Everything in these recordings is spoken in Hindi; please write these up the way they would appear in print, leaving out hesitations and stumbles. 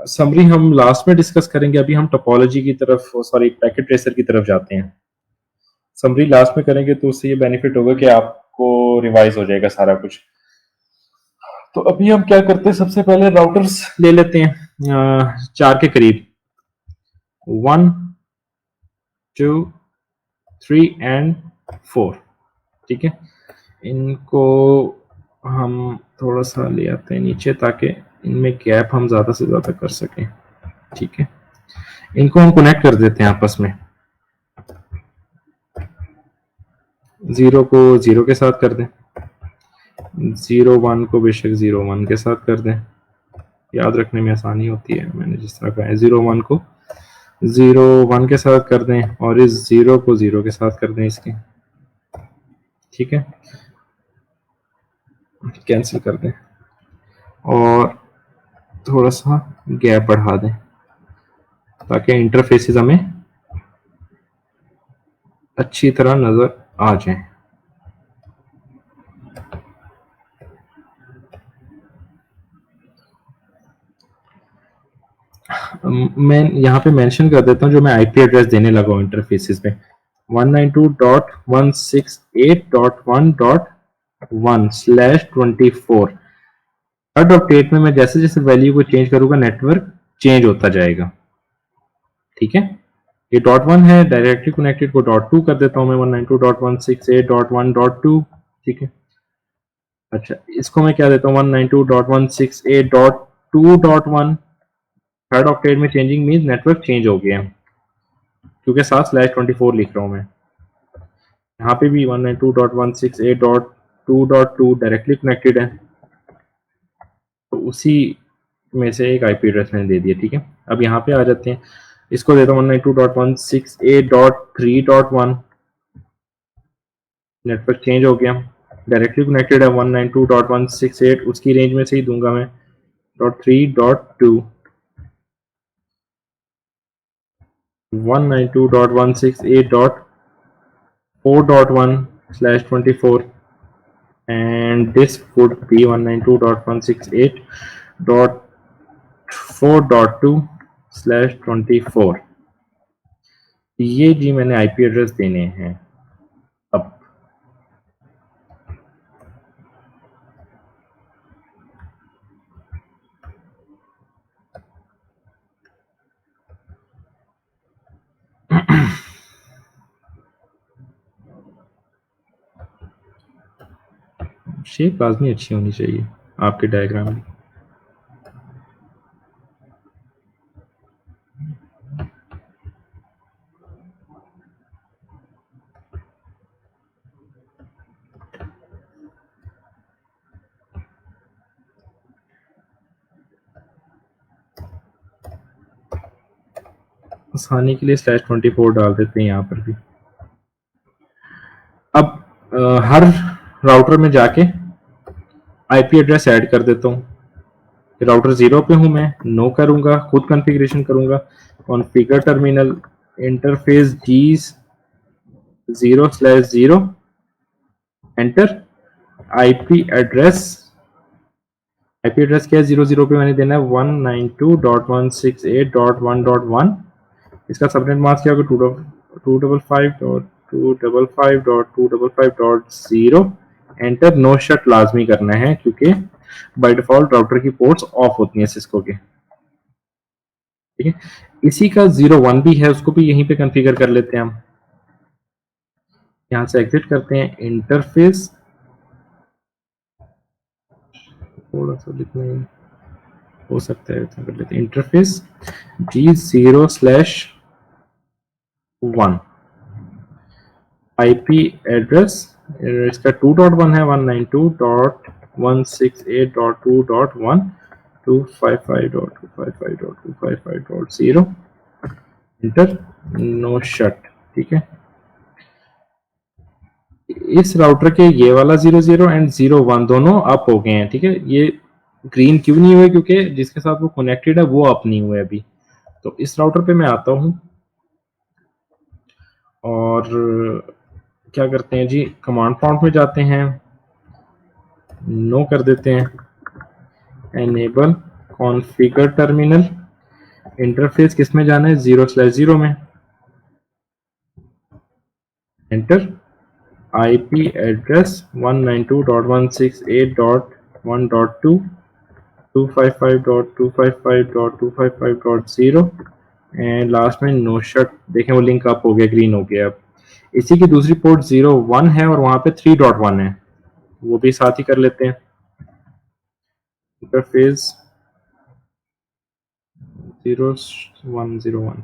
समरी हम लास्ट में डिस्कस करेंगे, अभी हम टोपोलॉजी की तरफ, सॉरी पैकेट ट्रेसर की तरफ जाते हैं। समरी लास्ट में करेंगे तो उससे ये बेनिफिट होगा कि आपको रिवाइज हो जाएगा सारा कुछ। तो अभी हम क्या करते हैं, सबसे पहले राउटर्स ले लेते हैं 4 के करीब, 1 2 3 एंड 4। ठीक है, इनको हम थोड़ा सा ले आते हैं नीचे ताकि इनमें गैप हम ज्यादा से ज्यादा कर सकें। ठीक है, इनको हम कनेक्ट कर देते हैं आपस में। 0 को 0 के साथ कर दें, 0 1 को बेशक 0 1 के साथ कर दें, याद रखने में आसानी होती है, मैंने जिस तरह कहा है। 0 1 को 0 1 के साथ कर दें और इस 0 को 0 के साथ कर दें इसके। ठीक है, कैंसिल कर दें और थोड़ा सा गैप बढ़ा दें ताकि इंटरफेसेस हमें अच्छी तरह नजर आ जाए। मैं यहाँ पे मेंशन कर देता हूँ जो मैं आईपी एड्रेस देने लगा हूँ इंटरफेसेस में, 192.168.1.1/24। थर्ड ऑक्टेट में मैं जैसे जैसे वैल्यू को चेंज करूंगा नेटवर्क चेंज होता जाएगा। ठीक है, ये .1 है, डायरेक्टली कनेक्टेड को .2 कर देता हूँ मैं, 192.168.1.2। ठीक है, अच्छा इसको मैं क्या देता हूँ 192.168.2.1। थर्ड ऑक्टेट में चेंजिंग मीन्स नेटवर्क चेंज हो गया क्योंकि साथ /24 लिख रहा हूँ मैं। यहाँ पे भी 192.168.2.2 डायरेक्टली कनेक्टेड है, तो उसी में से एक आईपी एड्रेस मैंने दे दिया। ठीक है, अब यहाँ पे आ जाते हैं, इसको देता हूँ 192.168.3.1। नेटवर्क चेंज हो गया, डायरेक्टली कनेक्टेड है 192.168, उसकी रेंज में से ही दूंगा मैं .3.2। 192.168.4.1/24 and this would be 192.168.4.2/24। ये जी मैंने आईपी एड्रेस देने हैं। अब शेप लाजमी अच्छी होनी चाहिए आपके डायग्राम में। आसानी के लिए /24 डाल देते हैं यहाँ पर भी। अब हर राउटर में जाके आईपी एड्रेस ऐड कर देता हूँ। राउटर 0 पे हूँ मैं, नो करूंगा, खुद कॉन्फ़िगरेशन करूंगा, configure terminal interface G 0/0 enter. IP address क्या है 00 पे मैंने देना है 192.168.1.1। इसका सबनेट मास्क क्या होगा 255.255.255.0। एंटर, नो शट लाजमी करना है क्योंकि बाय डिफॉल्ट राउटर की पोर्ट्स ऑफ होती हैं सिस्को के। ठीक है, इसी का 01 भी है, उसको भी यहीं पे कॉन्फ़िगर कर लेते हैं हम। यहां से एग्जिट करते हैं, इंटरफेस थोड़ा सा लिखना हो सकता है कर लेते हैं, इंटरफेस G0/1 आईपी एड्रेस, इसका 2.1 है 192.168.2.1 255.255.255.0। Inter, no shut. ठीक है, इस राउटर के ये वाला 00 एंड 01 दोनों अप हो गए हैं। ठीक है, ये ग्रीन क्यों नहीं हुए, क्योंकि जिसके साथ वो कनेक्टेड है वो अप नहीं हुए अभी। तो इस राउटर पे मैं आता हूं और क्या करते हैं जी, कमांड प्रॉम्प्ट में जाते हैं, नो कर देते हैं, एनेबल कॉन्फ़िगर टर्मिनल, इंटरफेस किस में जाना है, 0/0 में, enter, IP address 192.168.1.2 255.255.255.0 and last में नो शट। देखें वो लिंक अप हो गया, ग्रीन हो गया। अब इसी की दूसरी पोर्ट 01 है और वहां पे 3.1 है, वो भी साथ ही कर लेते हैं। Interface 0101,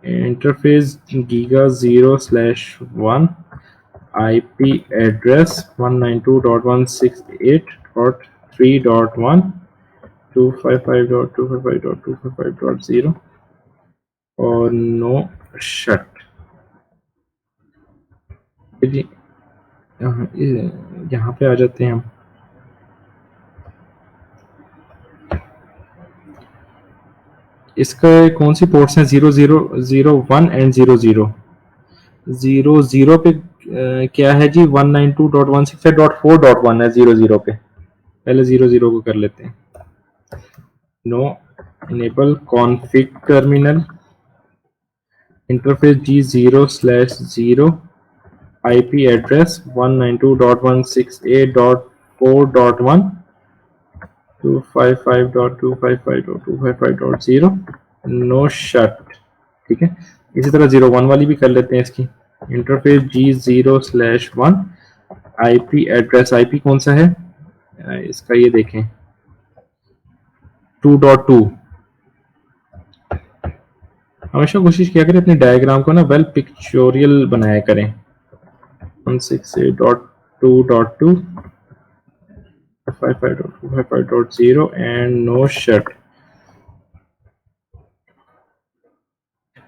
interface giga 0/1, IP address 192.168.3.1 255.255.255.0 और नो शट। यहाँ पे आ जाते हैं हम। इसका कौन सी पोर्ट्स हैं, 0001 एंड 00 पे क्या है जी, 192.168.4.1 है 00 पे। पहले 00 को कर लेते हैं। No, enable config terminal, interface G0/0, IP address 192.168.4.1 255.255.255.0 no shut. ठीक है, इसी तरह 01 वाली भी कर लेते हैं इसकी। Interface G0/1, IP address, IP कौन सा है इसका, ये देखें 2.2। हमेशा कोशिश किया करें अपने डायग्राम को ना वेल पिक्चोरियल बनाया करें। 168.2.2 55.255.0 एंड नो शट।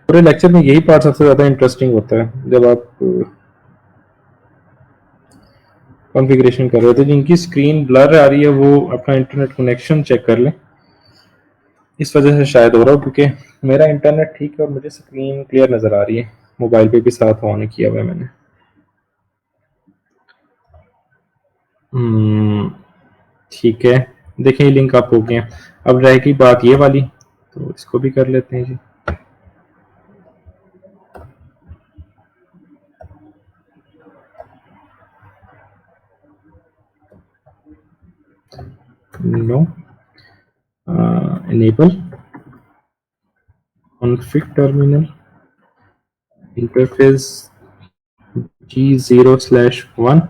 पूरे लेक्चर में यही पार्ट सबसे ज्यादा इंटरेस्टिंग होता है जब आप कॉन्फ़िगरेशन कर रहे हो। तो जिनकी स्क्रीन ब्लर आ रही है वो अपना इंटरनेट कनेक्शन चेक कर लें, इस वजह से शायद हो रहा हो, क्योंकि मेरा इंटरनेट ठीक है और मुझे स्क्रीन क्लियर नज़र आ रही है। मोबाइल पे भी साथ ऑन किया हुआ है मैंने। ठीक है, देखें लिंक अप हो गया। अब रहेगी बात ये वाली, तो इसको भी कर लेते हैं जी। No, enable config terminal, interface G0/1,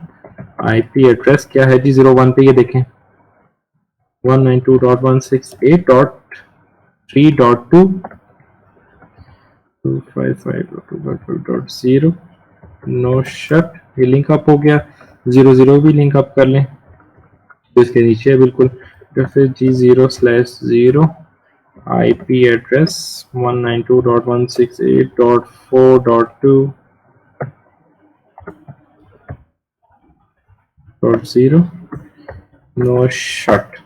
IP address क्या है जी 01 पे, ये देखें 192.168.3.2 255.255.0 नो शट। ये लिंक अप हो गया। 00 भी लिंक अप कर लें, तो इसके नीचे है बिल्कुल। Interface G0/0, IP address 192.168.4.2.0 no shut.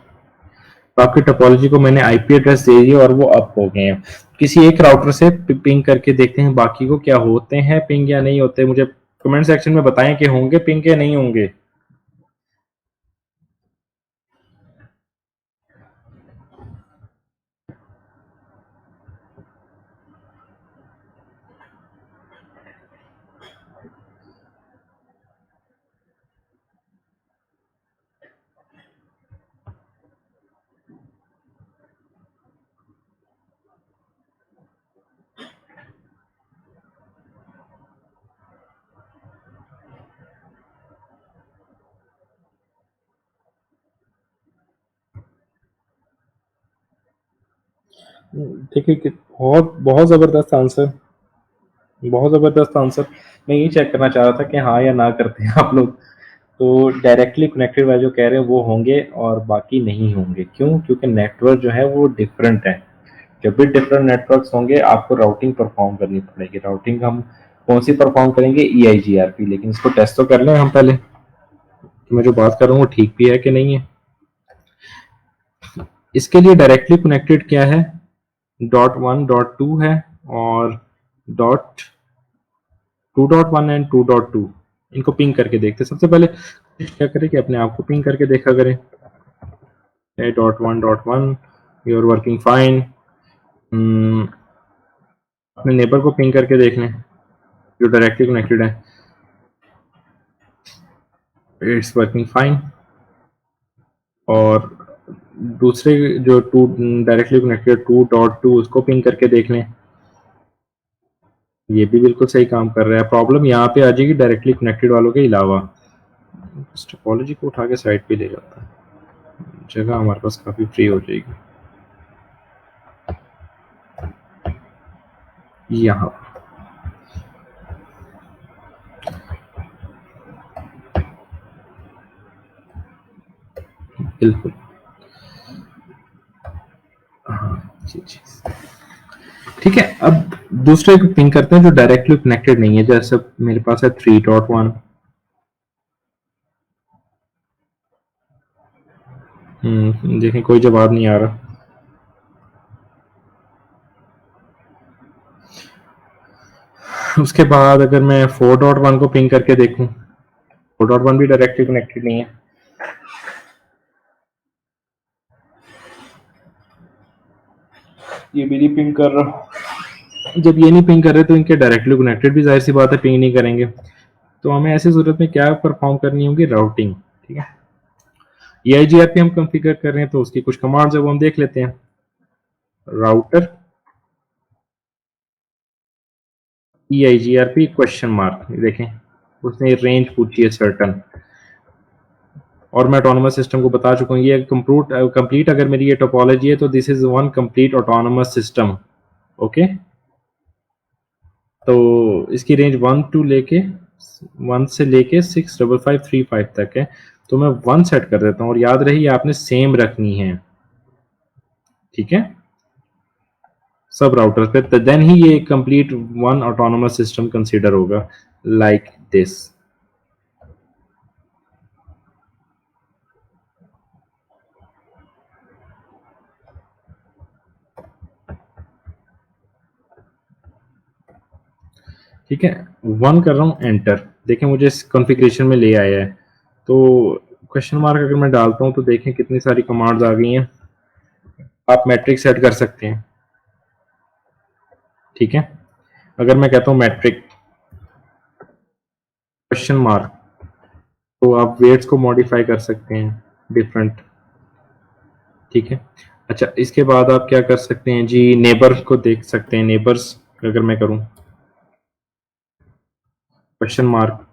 आपकी टोपोलॉजी को मैंने आईपी एड्रेस दे दिया और वो अप हो गए हैं। किसी एक राउटर से पिंग करके देखते हैं बाकी को क्या होते हैं पिंग या नहीं होते। मुझे कमेंट सेक्शन में बताएं कि होंगे पिंग या नहीं होंगे। देखिए बहुत बहुत जबरदस्त आंसर, बहुत ज़बरदस्त आंसर। मैं यही चेक करना चाह रहा था कि हाँ या ना करते हैं आप लोग। तो डायरेक्टली कनेक्टेड वाले जो कह रहे हैं वो होंगे और बाकी नहीं होंगे। क्यों? क्योंकि नेटवर्क जो है वो डिफरेंट है। जब भी डिफरेंट नेटवर्क्स होंगे आपको राउटिंग परफॉर्म करनी पड़ेगी। राउटिंग हम कौन सी परफॉर्म करेंगे? EIGRP। लेकिन इसको टेस्ट तो कर लें हम पहले कि मैं जो बात कर रहा हूँ वो ठीक भी है कि नहीं है। इसके लिए डायरेक्टली कनेक्टेड क्या है? .1.2 है और .2.1 एंड 2.2। इनको पिंग करके देखते हैं। सबसे पहले क्या करें कि अपने आप को पिंग करके देखा करें। A.1.1 you are working fine. अपने नेबर को पिंग करके देख लें जो डायरेक्टली कनेक्टेड है, इट्स वर्किंग फाइन। और दूसरे जो टू डायरेक्टली कनेक्टेड 2.2 उसको पिंग करके देख लें, ये भी बिल्कुल सही काम कर रहा है। प्रॉब्लम यहाँ पे आ जाएगी डायरेक्टली कनेक्टेड वालों के अलावा। टोपोलॉजी को उठा के साइड पे ले जाता है, जगह हमारे पास काफ़ी फ्री हो जाएगी। यहाँ बिल्कुल, हाँ जी जी ठीक है। अब दूसरे को पिंग करते हैं जो डायरेक्टली कनेक्टेड नहीं है, जैसे मेरे पास है 3.1। देखें कोई जवाब नहीं आ रहा। उसके बाद अगर मैं 4.1 को पिंग करके देखूं, 4.1 भी डायरेक्टली कनेक्टेड नहीं है। ये भी नहीं पिंग कर रहा। जब ये नहीं पिंग कर रहे तो इनके डायरेक्टली कनेक्टेड भी जाहिर सी बात है पिंग नहीं करेंगे। तो हमें ऐसी सूरत में क्या परफॉर्म करनी होगी, राउटिंग। ठीक है, EIGRP हम कॉन्फ़िगर कर रहे हैं तो उसकी कुछ कमांड्स है वो हम देख लेते हैं। राउटर EIGRP क्वेश्चन मार्क, देखें उसने रेंज पूछी है सर्टन, और मैं ऑटोनोमस सिस्टम को बता चुका हूँ ये कंप्लीट अगर मेरी ये टोपोलॉजी है तो this is one complete autonomous system. Okay, तो इसकी रेंज 1 से लेके 65535 तक है। तो मैं 1 सेट कर देता हूँ, और याद रही आपने सेम रखनी है। ठीक है, सब राउटर्स पे, तो देन ही ये complete one autonomous system consider होगा लाइक दिस। ठीक है, 1 कर रहा हूँ, एंटर। देखें मुझे इस कॉन्फ़िगरेशन में ले आया है। तो क्वेश्चन मार्क अगर मैं डालता हूँ तो देखें कितनी सारी कमांड्स आ गई हैं। आप मैट्रिक सेट कर सकते हैं। ठीक है, अगर मैं कहता हूँ मैट्रिक क्वेश्चन मार्क, तो आप वेट्स को मॉडिफाई कर सकते हैं डिफरेंट। ठीक है, अच्छा इसके बाद आप क्या कर सकते हैं जी, नेबर को देख सकते हैं। नेबर्स अगर मैं करूँ क्वेश्चन मार्क,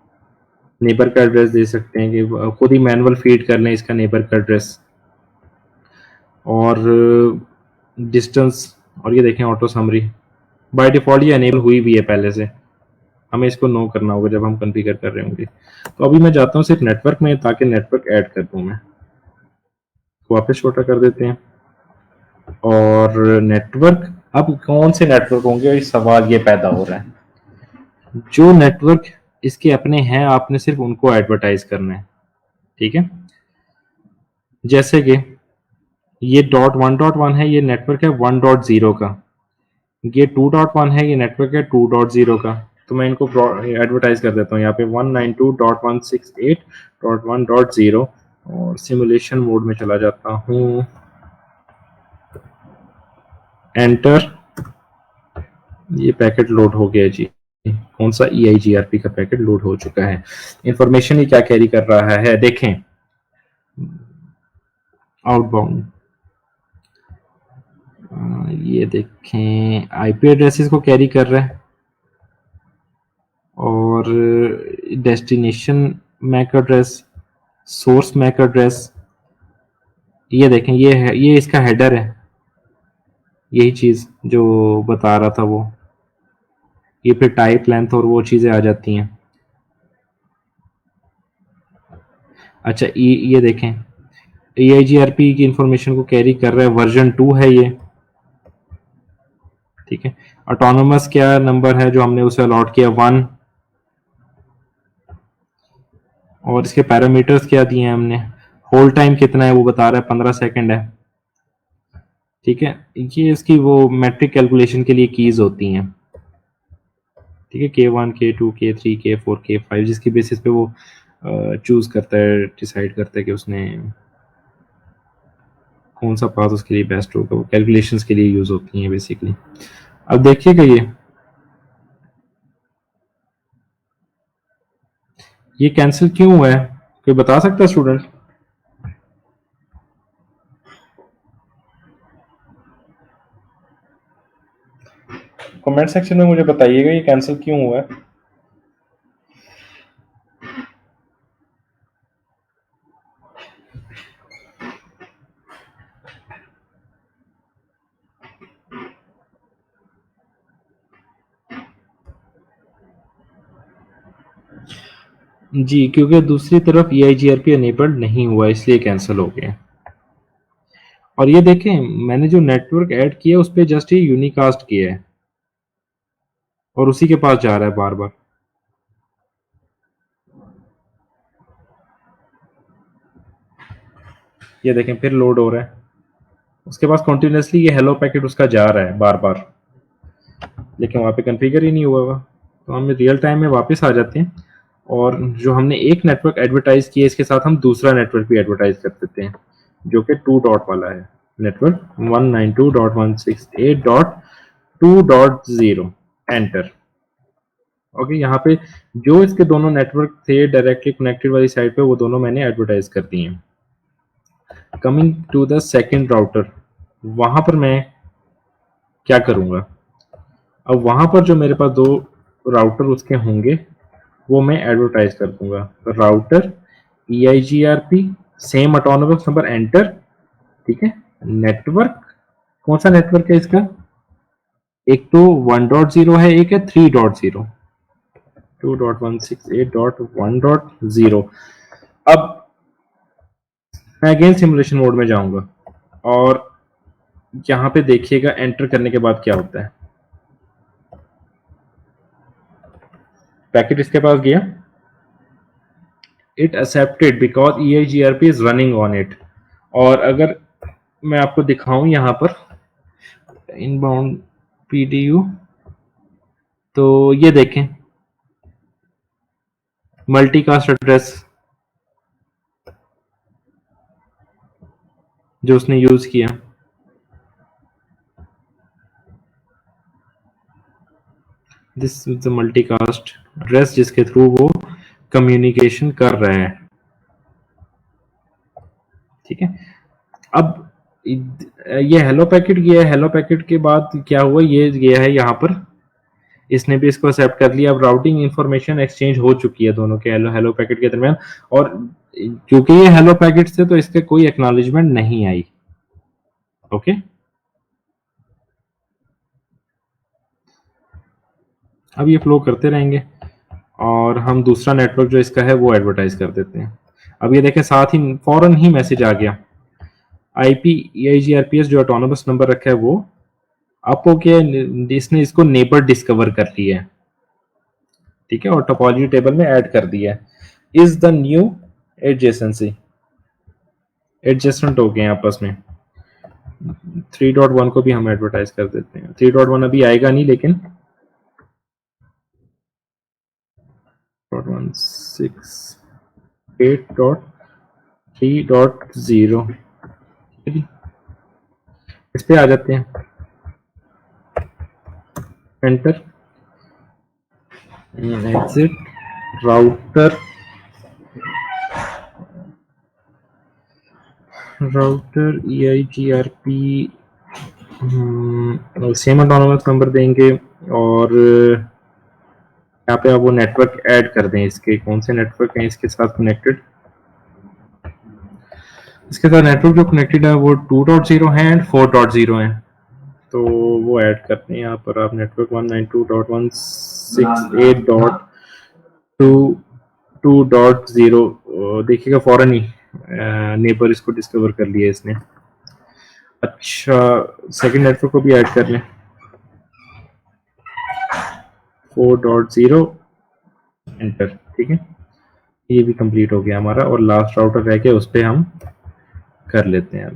नेबर का एड्रेस दे सकते हैं कि खुद ही मैनुअल फीड कर लें इसका नेबर का एड्रेस, और डिस्टेंस। और ये देखें ऑटो समरी बाय डिफॉल्ट ये अनेबल हुई भी है पहले से, हमें इसको नो करना होगा जब हम कॉन्फ़िगर कर रहे होंगे। तो अभी मैं जाता हूँ सिर्फ नेटवर्क में, ताकि नेटवर्क ऐड कर दूँ मैं। वापस छोटा कर देते हैं, और नेटवर्क, अब कौन से नेटवर्क होंगे, इस सवाल ये पैदा हो रहा है। जो नेटवर्क इसके अपने हैं आपने सिर्फ उनको एडवर्टाइज करना है। ठीक है, जैसे कि ये .1.1 है, ये नेटवर्क है 1.0 का। ये 2.1 है, ये नेटवर्क है 2.0 का। तो मैं इनको एडवर्टाइज कर देता हूँ यहाँ पे 192.168.1.0, और सिमुलेशन मोड में चला जाता हूँ, एंटर। ये पैकेट लोड हो गया जी। कौन सा, EIGRP का पैकेट लोड हो चुका है। इंफॉर्मेशन ही क्या कैरी कर रहा है देखें, आउटबाउंड, ये देखें IP एड्रेसेस को कैरी कर रहा है, और destination MAC address, source MAC address, ये देखें ये है, ये इसका हेडर है, यही चीज़ जो बता रहा था वो। ये फिर टाइप, लेंथ और वो चीज़ें आ जाती हैं। अच्छा ये देखें EIGRP की इंफॉर्मेशन को कैरी कर रहा है, वर्जन 2 है ये। ठीक है, ऑटोनोमस क्या नंबर है जो हमने उसे अलॉट किया, 1, और इसके पैरामीटर्स क्या दिए हैं हमने, होल्ड टाइम कितना है वो बता रहा है 15 सेकंड है। ठीक है, ये इसकी वो मैट्रिक कैलकुलेशन के लिए कीज होती हैं। ठीक है, K1 K2 K3 K4 K5 जिसकी बेसिस पे वो चूज करता है, डिसाइड करता है कि उसने कौन सा पाथ उसके लिए बेस्ट होगा, वो कैलकुलेशंस के लिए यूज होती हैं बेसिकली। अब देखिएगा ये कैंसिल क्यों हुआ है, कोई बता सकता है स्टूडेंट? कमेंट सेक्शन में मुझे बताइएगा ये कैंसिल क्यों हुआ है। जी, क्योंकि दूसरी तरफ EIGRP अनेबल्ड नहीं हुआ इसलिए कैंसिल हो गया। और ये देखें मैंने जो नेटवर्क ऐड किया उस पर जस्ट ये यूनिकास्ट किया है और उसी के पास जा रहा है बार बार। ये देखें फिर लोड हो रहा है, उसके पास कंटिन्यूसली ये हेलो पैकेट उसका जा रहा है बार बार, लेकिन वहाँ पे कॉन्फ़िगर ही नहीं हुआ हुआ। तो हम रियल टाइम में वापस आ जाते हैं और जो हमने एक नेटवर्क एडवर्टाइज किया इसके साथ हम दूसरा नेटवर्क भी एडवर्टाइज कर देते हैं जो कि 2 डॉट वाला है, नेटवर्क 192.168.2.0 एंटर। ओके, यहाँ पे जो इसके दोनों नेटवर्क थे डायरेक्टली कनेक्टेड वाली साइड पे वो दोनों मैंने एडवर्टाइज कर दिए हैं। Coming to the second router, वहां पर मैं क्या करूंगा, अब वहां पर जो मेरे पास दो राउटर उसके होंगे वो मैं एडवर्टाइज कर दूंगा। Router EIGRP same autonomous number enter, ठीक है। नेटवर्क कौन सा नेटवर्क है इसका, एक तो 1.0 है, एक है 3.0, 2.168.1.0। अब मैं अगेन सिमुलेशन मोड में जाऊंगा और यहां पे देखिएगा एंटर करने के बाद क्या होता है। पैकेट इसके पास गया, it accepted because EIGRP is running on it. और अगर मैं आपको दिखाऊं यहां पर इनबाउंड PDU, तो ये देखें मल्टीकास्ट एड्रेस जो उसने यूज किया, this is the multicast address जिसके थ्रू वो कम्युनिकेशन कर रहे हैं, ठीक है। अब ये हेलो पैकेट गया है, हेलो पैकेट के बाद क्या हुआ, ये गया है यहाँ पर, इसने भी इसको एक्सेप्ट कर लिया। अब राउटिंग इंफॉर्मेशन एक्सचेंज हो चुकी है दोनों के हेलो हेलो पैकेट के दरमियान, और क्योंकि ये हेलो पैकेट से तो इसके कोई एक्नॉलेजमेंट नहीं आई। ओके, अब ये फ्लो करते रहेंगे और हम दूसरा नेटवर्क जो इसका है वो एडवर्टाइज कर देते हैं। अब ये देखें साथ ही फौरन ही मैसेज आ गया, IP EIGRPS जो ऑटोनोमस नंबर रखा है वो आपको क्या, इसने इसको नेबर डिस्कवर कर लिया है, ठीक है, और टोपोलॉजी टेबल में ऐड कर दिया है। Is the new adjacency, adjacent हो गए आपस में। 3.1 को भी हम एडवर्टाइज कर देते हैं। 3.1 अभी आएगा नहीं, लेकिन 168.3.0 इस पे आ जाते हैं, enter, exit, router EIGRP same autonomous number देंगे और यहाँ पे आप वो नेटवर्क ऐड कर दें, इसके कौन से नेटवर्क हैं इसके साथ कनेक्टेड, इसके साथ नेटवर्क जो कनेक्टेड है वो 2.0 है एंड 4.0 है, तो वो ऐड करते हैं यहाँ पर आप नेटवर्क 192.168.2.0 देखिएगा फौरन ही नेबर इसको डिस्कवर कर लिया इसने। अच्छा, सेकंड नेटवर्क को भी ऐड कर लें, 4.0 एंटर, ठीक है, ये भी कंप्लीट हो गया हमारा और लास्ट राउटर रह गया, उस पर हम कर लेते हैं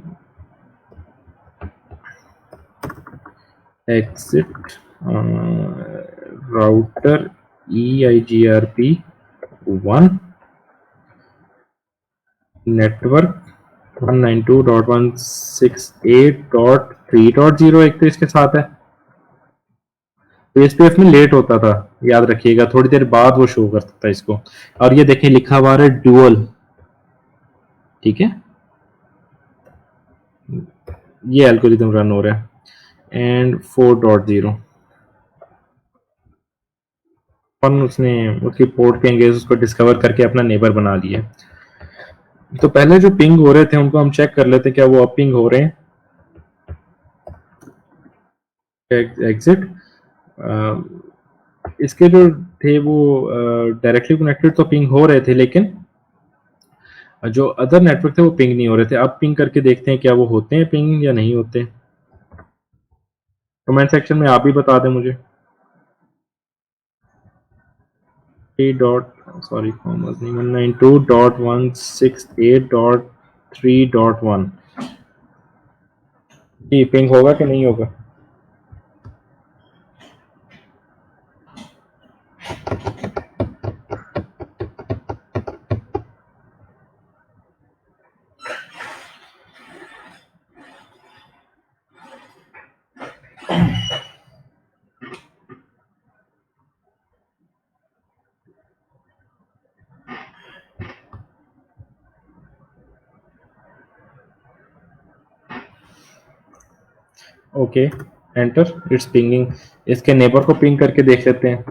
एग्जिट, राउटर EIGRP 1 नेटवर्क 192.168.3.0 एक तो इसके साथ है, तो एसपीएफ में लेट होता था, याद रखिएगा, थोड़ी देर बाद वो शो करता था इसको। और ये देखें लिखा हुआ है डुअल, ठीक है, ये एल्गोरिदम रन हो रहा है। एंड 4.0 उसने उसकी पोर्ट के एंगेज उसको डिस्कवर करके अपना नेबर बना लिया। तो पहले जो पिंग हो रहे थे उनको हम चेक कर लेते क्या वो अब पिंग हो रहे हैं। एग्जिट, इसके जो थे वो डायरेक्टली कनेक्टेड तो पिंग हो रहे थे, लेकिन जो अदर नेटवर्क थे वो पिंग नहीं हो रहे थे। अब पिंग करके देखते हैं क्या वो होते हैं पिंग या नहीं होते। कमेंट सेक्शन में आप भी बता दें मुझे। सॉरी कॉमर्स नहीं, 192.168.3.1 ये पिंग होगा कि नहीं होगा। Okay enter, it's pinging. इसके नेबर को पिंग करके देख लेते हैं,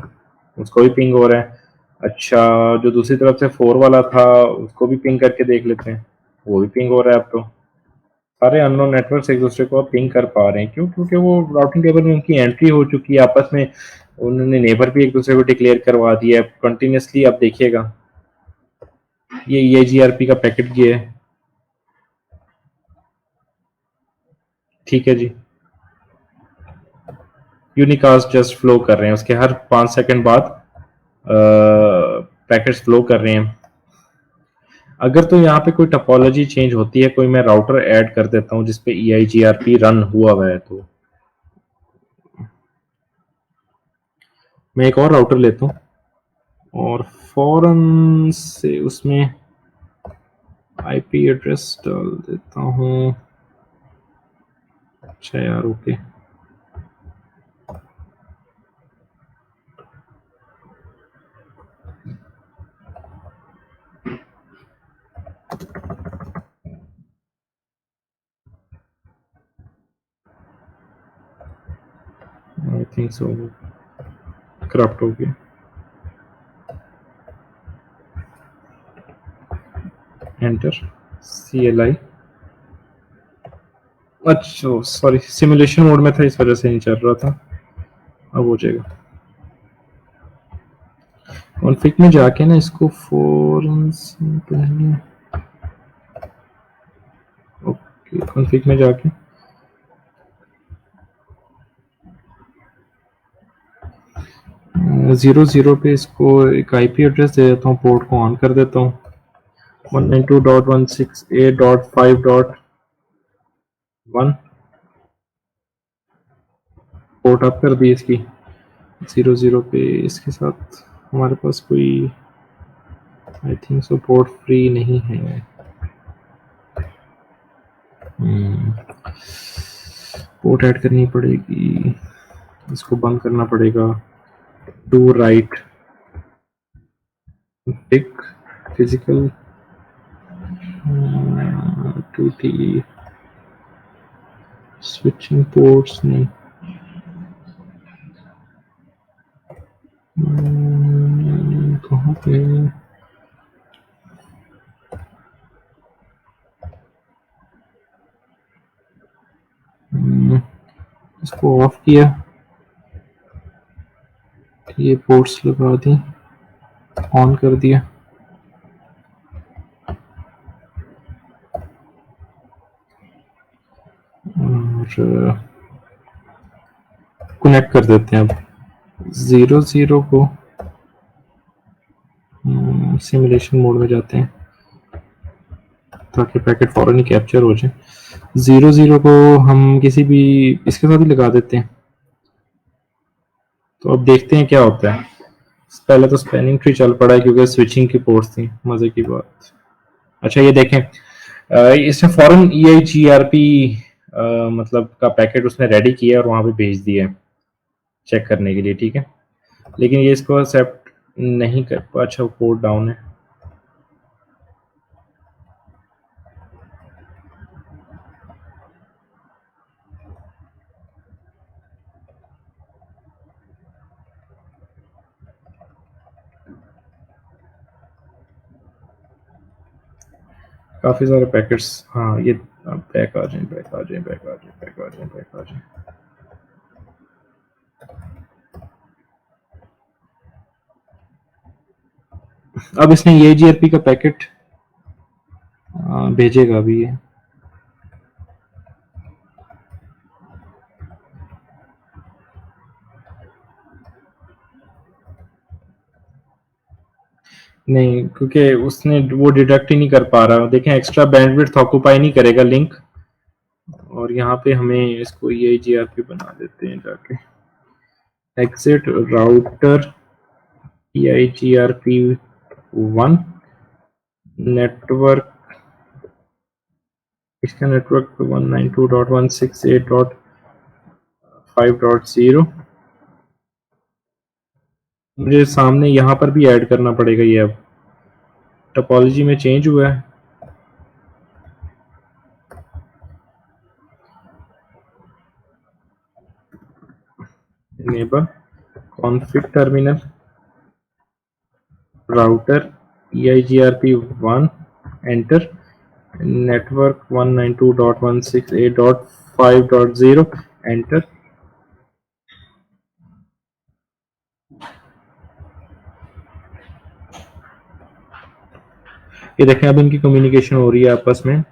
उसको भी पिंग हो रहा है। अच्छा, जो दूसरी तरफ से 4 वाला था उसको भी पिंग करके देख लेते हैं, वो भी पिंग हो रहा है। अब तो सारे अननोन नेटवर्क्स एक दूसरे को अब पिंग कर पा रहे हैं, क्यों? क्योंकि वो राउटिंग टेबल में उनकी एंट्री हो चुकी है आपस में, उन्होंने नेबर भी एक दूसरे को डिक्लेयर करवा दिया है कंटिन्यूसली। अब देखिएगा ये EIGRP का पैकेट गया है, ठीक है जी। यूनिकास्ट जस्ट फ्लो कर रहे हैं, उसके हर 5 सेकंड बाद पैकेट्स फ्लो कर रहे हैं। अगर तो यहाँ पे कोई टपोलॉजी चेंज होती है, कोई मैं राउटर ऐड कर देता हूँ जिसपे EIGRP रन हुआ हुआ है, तो मैं एक और राउटर लेता हूँ और फौरन से उसमें IP एड्रेस डाल देता हूँ। अच्छा यार, okay I think so, corrupt हो गया। एंटर, CLI, अच्छा सॉरी सिमुलेशन मोड में था इस वजह से नहीं चल रहा था, अब हो जाएगा। कॉन्फ़िग में जाके ना इसको फौरन से पहले, ओके कॉन्फ़िग में जाके 00 पे इसको एक IP एड्रेस दे देता हूँ, पोर्ट को ऑन कर देता हूँ 192.168.5.1 पोर्ट अप कर दी इसकी 00 पे। इसके साथ हमारे पास कोई I think so port free नहीं है, पोर्ट ऐड करनी पड़ेगी, इसको बंद करना पड़ेगा। Do right pick physical 2T switching ports नहीं, कहाँ पे इसको ऑफ किया, ये पोर्ट्स लगा दी, ऑन कर दिया और कनेक्ट कर देते हैं। अब 00 को सिमुलेशन मोड में जाते हैं ताकि पैकेट फौरन ही कैप्चर हो जाए। 00 को हम किसी भी इसके साथ ही लगा देते हैं, तो अब देखते हैं क्या होता है। पहले तो स्पैनिंग ट्री चल पड़ा है क्योंकि स्विचिंग की पोर्ट्स थी, मजे की बात। अच्छा ये देखें इसने फॉरन EIGRP मतलब का पैकेट उसने रेडी किया और वहाँ पे भेज दिया है चेक करने के लिए, ठीक है। लेकिन ये इसको एक्सेप्ट नहीं कर, अच्छा वो कोड डाउन है। काफ़ी सारे पैकेट्स, हाँ ये बैक आ जाए, बैक आ जाए, बैक आ जाए, बैक आ जाए, बैक आ जाए। अब इसने EIGRP का पैकेट भेजेगा अभी ये। नहीं, क्योंकि उसने वो डिडक्ट ही नहीं कर पा रहा। देखें, एक्स्ट्रा बैंडविड्थ ऑक्यूपाई नहीं करेगा लिंक, और यहाँ पे हमें इसको EIGRP बना देते हैं जाके, एग्जिट राउटर EIGRP1 नेटवर्क, इसका नेटवर्क 192.168.5.0। मुझे सामने यहाँ पर भी ऐड करना पड़ेगा ये, अब टोपोलॉजी में चेंज हुआ है। Enable config terminal router EIGRP1 enter network 192.168.5.0 enter. ये देखें अब इनकी कम्युनिकेशन हो रही है आपस में,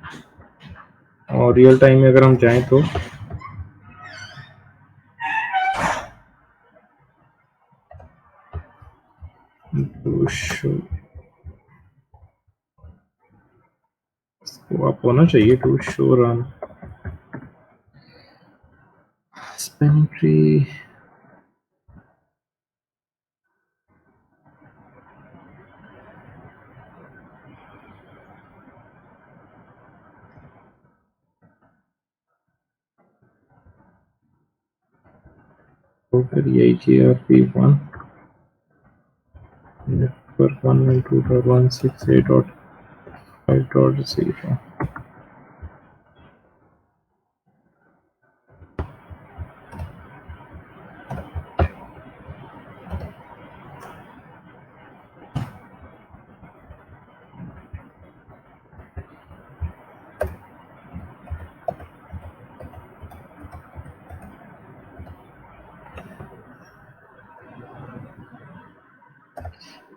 और रियल टाइम में अगर हम जाएं तो आप होना चाहिए to show run spanning tree. तो फिर EIGRP1 नेटवर्क 192.168.5.0।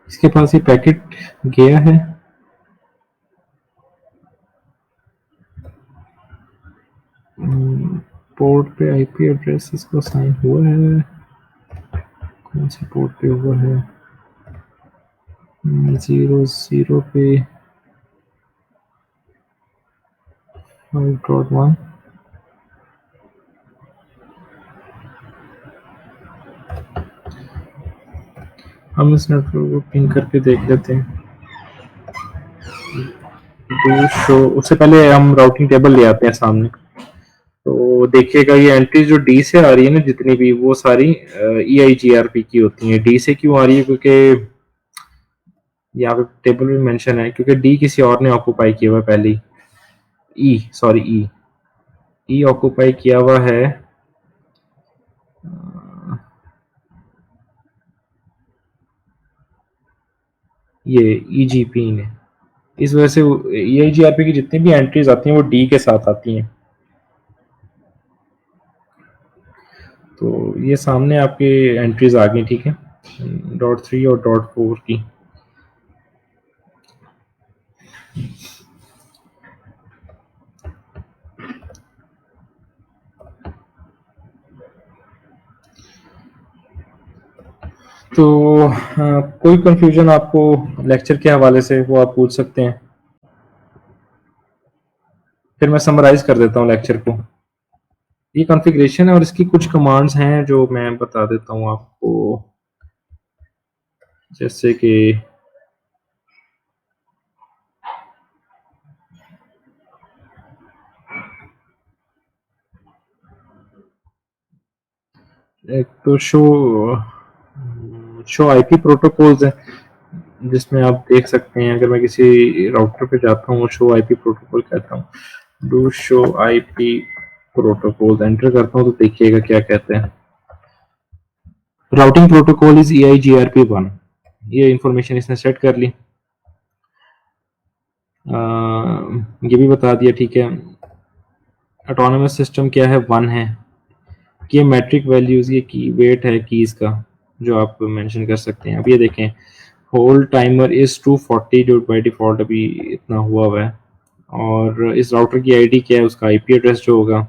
इसके पास ये पैकेट गया है, पोर्ट पे IP एड्रेस इसको साइन हुआ है, कौन से पोर्ट पे हुआ है, 00 पे 5.1। हम इस नेटवर्क को पिंग करके देख लेते हैं। तो शो, उससे पहले हम राउटिंग टेबल ले आते हैं सामने, तो देखिएगा ये एंट्री जो डी से आ रही है ना, जितनी भी, वो सारी EIGRP की होती हैं। डी से क्यों आ रही है? क्योंकि यहाँ पे टेबल में मेंशन है, क्योंकि डी किसी और ने ऑक्यूपाई किया हुआ है पहले ही। ई ऑक्यूपाई किया हुआ है ये EGP ने। इस वजह से EIGRP की जितनी भी एंट्रीज आती हैं वो डी के साथ आती हैं। तो ये सामने आपके एंट्रीज आ गई, ठीक है, .3 और .4 की। तो कोई कंफ्यूजन आपको लेक्चर के हवाले से, वो आप पूछ सकते हैं, फिर मैं समराइज कर देता हूँ लेक्चर को। ये कॉन्फ़िगरेशन है और इसकी कुछ कमांड्स हैं जो मैं बता देता हूँ आपको, जैसे कि एक तो शो आईपी प्रोटोकॉल्स है, जिसमें आप देख सकते हैं अगर मैं किसी राउटर पे जाता हूँ, शो आईपी प्रोटोकॉल कहता हूँ, do show IP protocol enter करता हूँ तो देखिएगा क्या कहते हैं। राउटिंग प्रोटोकॉल इज EIGRP1, ये इंफॉर्मेशन इसने सेट कर ली। ये भी बता दिया, ठीक है। ऑटोनोमस सिस्टम क्या है, 1 है। ये मैट्रिक वैल्यूज, ये की वेट है कीज का जो आप मेंशन कर सकते हैं। अब ये देखें, होल्ड टाइमर इज 240 जो बाय डिफॉल्ट अभी इतना हुआ है, और इस राउटर की आईडी क्या है, उसका आईपी एड्रेस जो होगा,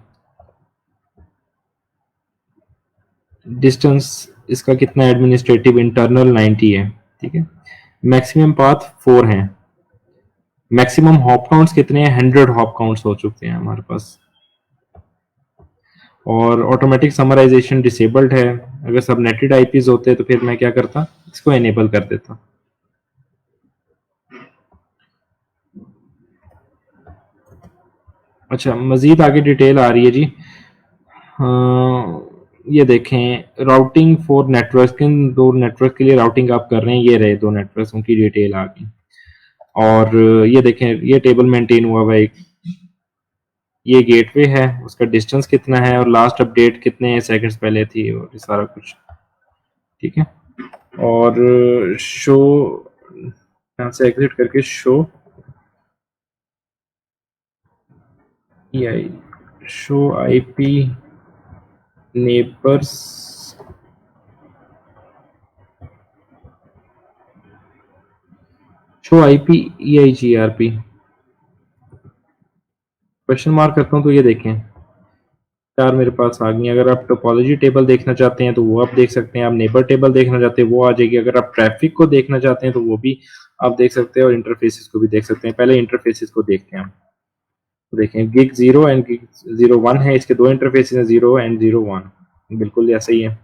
डिस्टेंस इसका कितना एडमिनिस्ट्रेटिव इंटरनल 90 है, ठीक है। मैक्सिमम पाथ 4 है। मैक्सिमम हॉप काउंट्स कितने हैं, 100 हॉप काउंट्स हो चुके हैं हमारे पास। और ऑटोमेटिक समराइजेशन डिसेबल्ड है। अगर सब नेटेड आईपीज होते तो फिर मैं क्या करता, इसको एनेबल कर देता। अच्छा, मजीद आगे डिटेल आ रही है जी। ये देखें, राउटिंग फॉर नेटवर्क, किन दो नेटवर्क के लिए राउटिंग आप कर रहे हैं, ये रहे दो नेटवर्क, उनकी डिटेल आ गई। और ये देखें, ये टेबल मेंटेन हुआ हुआ एक, ये गेटवे है, उसका डिस्टेंस कितना है और लास्ट अपडेट कितने सेकंड्स पहले थी, और ये सारा कुछ, ठीक है। और शो, यहाँ से एग्जिट करके show I, show IP neighbours, show IP EIGRP question mark करता हूँ तो ये देखें, चार मेरे पास आ गई। अगर आप टोपोलॉजी टेबल देखना चाहते हैं तो वो आप देख सकते हैं, आप नेबर टेबल देखना चाहते हैं वो आ जाएगी, अगर आप ट्रैफिक को देखना चाहते हैं तो वो भी आप देख सकते हैं, और इंटरफेसेस को भी देख सकते हैं। पहले इंटरफेसेस को देखते हैं हम, तो देखें गिग 0 एंड गिग 01 है, इसके दो इंटरफेसेस हैं, 0 एंड 01, बिल्कुल ऐसा ही है।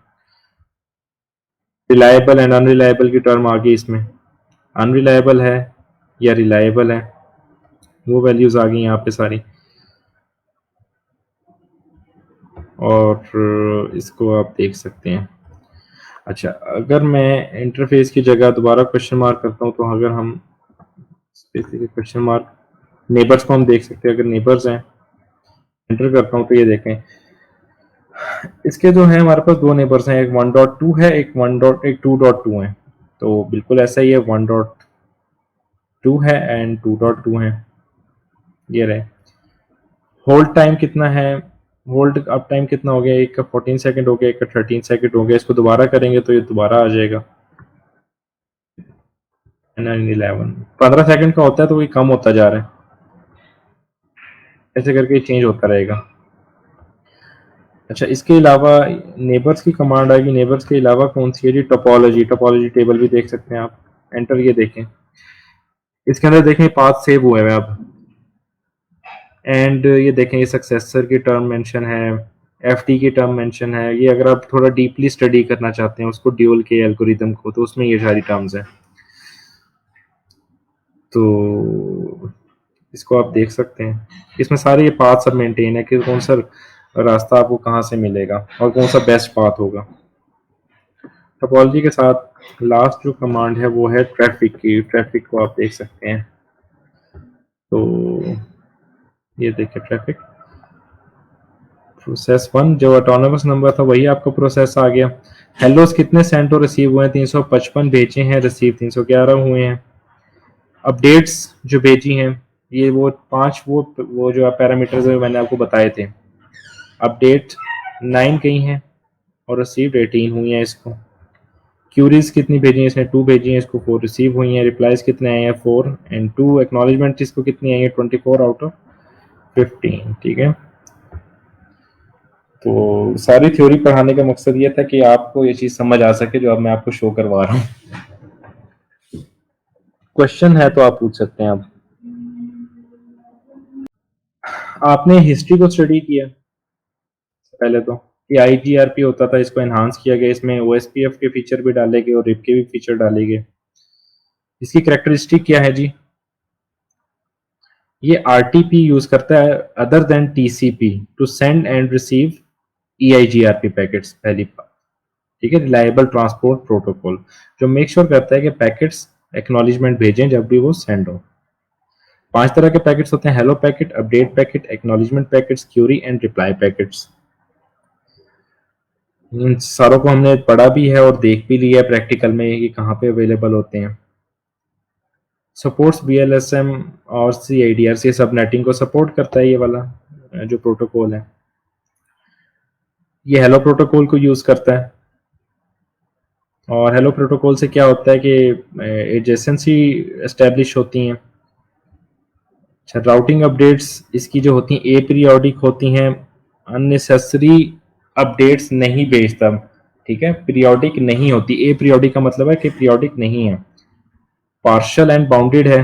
रिलायबल एंड अनरिलायबल की टर्म आ गई इसमें, अनरिलायबल है या रिलायबल है, वो वैल्यूज आ गई यहाँ पे सारी। और इसको आप देख सकते हैं। अच्छा, अगर मैं इंटरफेस की जगह दोबारा क्वेश्चन मार्क करता हूँ, तो अगर हम स्पेसिफिक क्वेश्चन मार्क, नेबर्स को हम देख सकते हैं, अगर नेबर्स हैं एंटर करता हूँ तो ये देखें, इसके जो है हमारे पास दो नेबर्स हैं, एक 1.2 है, एक 2.2 है, तो बिल्कुल ऐसा ही है, 1.2 है एंड 2.2 है, ये रहे। होल्ड टाइम कितना है, होल्ड अप टाइम कितना हो गया, एक का 14 सेकंड हो गया, एक का 13 सेकंड हो गया। इसको दोबारा करेंगे तो ये दोबारा आ जाएगा 11, 15 सेकंड का होता है तो ये कम होता जा रहा है, ऐसे करके चेंज होता रहेगा। अच्छा, इसके अलावा नेबर्स की कमांड आएगी, नेबर्स के अलावा कौन सी है जी, टोपोलॉजी, टोपोलॉजी टेबल भी देख सकते हैं आप, एंटर, ये देखें, इसके अंदर देखें पाथ सेव हुए हैं अब, एंड ये देखें ये सक्सेसर की टर्म मेंशन है, FT की टर्म मेंशन है। ये अगर आप थोड़ा डीपली स्टडी करना चाहते हैं उसको, ड्यूल के एल्गोरिदम को, तो उसमें ये सारी टर्म्स हैं, तो इसको आप देख सकते हैं। इसमें सारे ये पाथ सब मेंटेन है कि कौन सा रास्ता आपको कहाँ से मिलेगा और कौन सा बेस्ट पाथ होगा। टोपोलॉजी के साथ लास्ट जो कमांड है वो है ट्रैफिक की, ट्रैफिक को आप देख सकते हैं, तो ये देखिए ट्रैफिक प्रोसेस 1 जो ऑटोनोमस नंबर था वही आपका प्रोसेस आ गया। हेलोस कितने सेंड और रिसीव हुए हैं, 355 भेजे हैं, रिसीव 311 हुए हैं। अपडेट्स जो भेजी हैं, ये वो 5 वो जो पैरामीटर्स मैंने आपको बताए थे, अपडेट 9 गई हैं और रिसीव्ड 18 हुई हैं। इसको क्यूरीज कितनी भेजी हैं, इसने 2 भेजी हैं, इसको 4 रिसीव हुई हैं। रिप्लाईज कितने आए हैं, 4 एंड 2। एक्नॉलेजमेंट इसको कितनी आई है, 24 आउट ऑफ 15, ठीक है। तो सारी थ्योरी पढ़ाने का मकसद ये था कि आपको ये चीज समझ आ सके जो अब मैं आपको शो करवा रहा हूँ। क्वेश्चन है तो आप पूछ सकते हैं। आप आपने हिस्ट्री को स्टडी किया पहले, तो ये IGRP होता था, इसको एनहांस किया गया, इसमें OSPF के फीचर भी डाले गए और रिप के भी फीचर डाले गए। इसकी कैरेक्टरिस्टिक क्या है जी, ये RTP यूज करता है other than TCP to send and receive EIGRP packets, पहली बात। ठीक है, रिलायबल ट्रांसपोर्ट प्रोटोकॉल जो मेक श्योर करता है कि पैकेट्स एक्नॉलेजमेंट भेजें जब भी वो सेंड हो। 5 तरह के पैकेट्स होते हैं, hello packet, update packet, acknowledgement packets, query and reply packets. इन सारों को हमने पढ़ा भी है और देख भी लिया है प्रैक्टिकल में कि कहाँ पे अवेलेबल होते हैं। सपोर्ट्स BLSM और CIDR, ये सब नेटिंग को सपोर्ट करता है, ये वाला जो प्रोटोकॉल है। ये हेलो प्रोटोकॉल को यूज करता है। और हेलो प्रोटोकॉल से क्या होता है कि एडजेसेंसी एस्टेब्लिश होती हैं। अच्छा, राउटिंग अपडेट्स इसकी जो होती हैं अपीरियोडिक होती हैं, अननेसेसरी अपडेट्स नहीं भेजता। ठीक है, पीरियोडिक नहीं होती। अपीरियोडिक का मतलब है कि पीरियोडिक नहीं है। पार्शियल एंड बाउंडेड है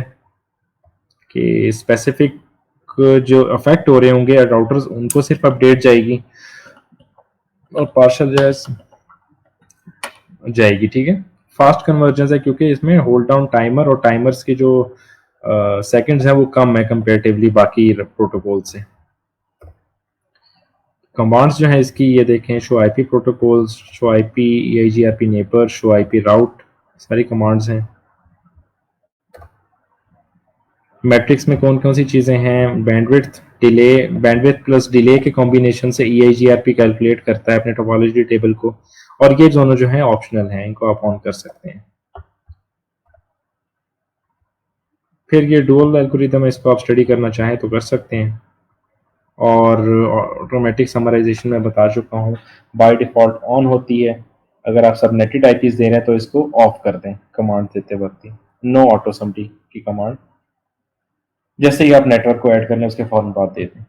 कि स्पेसिफिक जो अफेक्ट हो रहे होंगे राउटर्स उनको सिर्फ अपडेट जाएगी, और पार्शियल जो है जाएगी। ठीक है, फास्ट कन्वर्जेंस है क्योंकि इसमें होल्ड डाउन टाइमर और टाइमर्स के जो सेकंड्स हैं वो कम है कंपेरेटिवली बाकी प्रोटोकॉल से। कमांड्स जो है इसकी ये देखें, show IP protocols, show IP, EIGRP neighbour, show IP route, सारी कमांड्स हैं। मैट्रिक्स में कौन कौन सी चीज़ें हैं, bandwidth, delay, bandwidth plus delay के कॉम्बिनेशन से EIGRP कैलकुलेट करता है अपने टोपोलॉजी टेबल को, और ये दोनों जो हैं ऑप्शनल हैं, इनको आप ऑन कर सकते हैं। फिर ये डुअल एल्गोरिदम है, इसको आप स्टडी करना चाहें तो कर सकते हैं। और ऑटोमेटिक समराइजेशन में बता चुका हूँ, बाय डिफ़ॉल्ट ऑन होती है। अगर आप सब नेटेड आईपीज़ दे रहे हैं तो इसको ऑफ कर दें कमांड देते वक्त ही। नो ऑटो समरी की कमांड जैसे ही आप नेटवर्क को ऐड करने उसके फौरन बाद दे दें।